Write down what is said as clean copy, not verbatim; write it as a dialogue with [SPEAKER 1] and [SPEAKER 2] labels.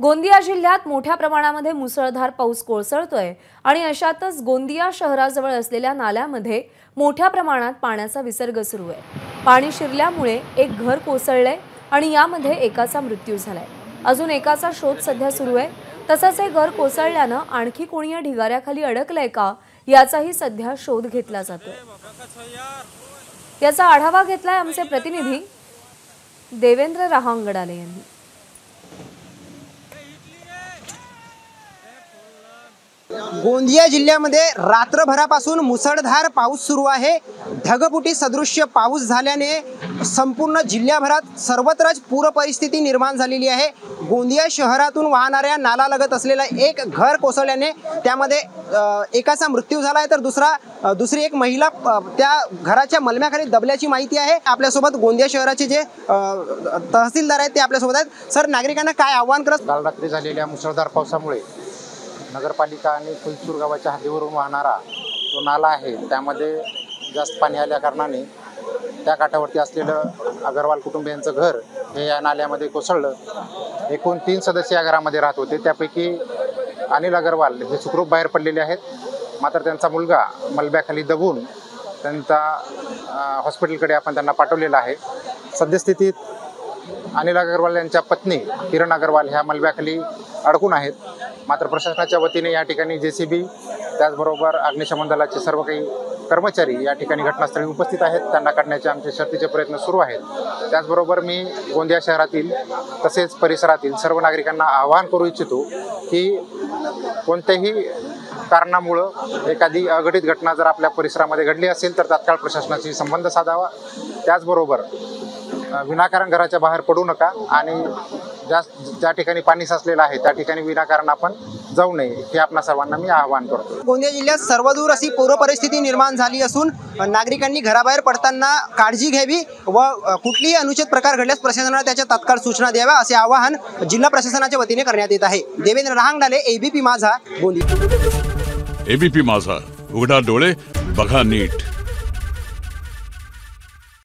[SPEAKER 1] गोंदिया जिल्ह्यात मोठ्या प्रमाणामध्ये मुसळधार पाऊस कोसळतोय आणि अशातच गोंदिया शहराजवळ असलेल्या नाल्यामध्ये मोठ्या प्रमाणात पाण्याचा विसर्ग सुरू आहे। पाणी शिरल्यामुळे एक घर कोसळले आणि यामध्ये एकाचा मृत्यू झालाय। अजून एकाचा शोध सध्या सुरू आहे। तसंच हे घर कोसळल्याने आणखी कोणी या ढिगाऱ्याखाली अडकलंय का याचाही सध्या शोध घेतला जातोय। याचा आढावा घेतलाय आमचे प्रतिनिधी देवेंद्र रहांगडाले यांनी।
[SPEAKER 2] गोंदिया जिल्ह्यामध्ये रात्रभरापासून मुसळधार पाऊस सुरू आहे। ढगफुटी सदृश्य पाऊस झाल्याने संपूर्ण जिल्ह्याभरात सर्वत्रच पूर परिस्थिती निर्माण झालेली आहे। गोंदिया शहरातून वाहणाऱ्या नालालगत असलेलं एक घर कोसळल्याने त्यामध्ये एकाचा मृत्यू झाला आहे, तर दुसरी एक महिला त्या घराच्या मलम्याखाली दबल्याची माहिती आहे। आपल्यासोबत गोंदिया शहराचे जे तहसीलदार आहेत ते आपल्यासोबत आहेत। सर, नागरिकांना काय आव्हान करत?
[SPEAKER 3] काल रात्री झालेल्या मुसळधार पावसामुळे नगरपालिका आणि फुलसूर गावाच्या हद्दीवरून वाहणारा जो नाला आहे त्यामध्ये जास्त पाणी आल्या कारणाने त्या काठावरती असलेलं अगरवाल कुटुंबियांचं घर हे या नाल्यामध्ये कोसळलं। एकूण 3 सदस्य या घरामध्ये राहत होते। त्यापैकी अनिल अगरवाल हे सुखरूप बाहेर पडलेले आहेत, मात्र त्यांचा मुलगा मलब्याखाली दबून त्यांचा हॉस्पिटलकडे आपण त्यांना पाठवलेला आहे। सद्यस्थितीत अनिल अगरवाल यांच्या पत्नी किरण अगरवाल ह्या मलब्याखाली अडकून आहेत। मात्र प्रशासनाच्या वतीने या ठिकाणी JCB त्याचबरोबर अग्निशमन दलाचे सर्व काही कर्मचारी या ठिकाणी घटनास्थळी उपस्थित आहेत। त्यांना काढण्याचे आमचे शर्थीचे प्रयत्न सुरू आहेत। त्याचबरोबर मी गोंदिया शहरातील तसेच परिसरातील सर्व नागरिकांना आवाहन करू इच्छितो की कोणत्याही कारणामुळं एखादी अघटित घटना जर आपल्या परिसरामध्ये घडली असेल तर तात्काळ प्रशासनाशी संबंध साधावा। त्याचबरोबर विनाकारण घराच्या बाहेर पडू नका आणि ज्या ठिकाणी पाणी साचलेलं आहे त्या ठिकाणी विनाकारण आपण जाऊ नये, हे आपणा सर्वांना मी आवाहन करतो।
[SPEAKER 2] गोंदिया जिल्ह्यात सर्वदूर अशी पूर परिस्थिती निर्माण झाली असून नागरिकांनी घराबाहेर पडताना काळजी घ्यावी व कुठलीही अनुचित प्रकार घडल्यास प्रशासनाला त्याच्या तात्काळ सूचना द्याव्या, असे आवाहन जिल्हा प्रशासनाच्या वतीने करण्यात येत आहे। देवेंद्र रहांगडाले, ABP माझा, गोंदिया।
[SPEAKER 4] ABP माझा, उघडा डोळे बघा नीट।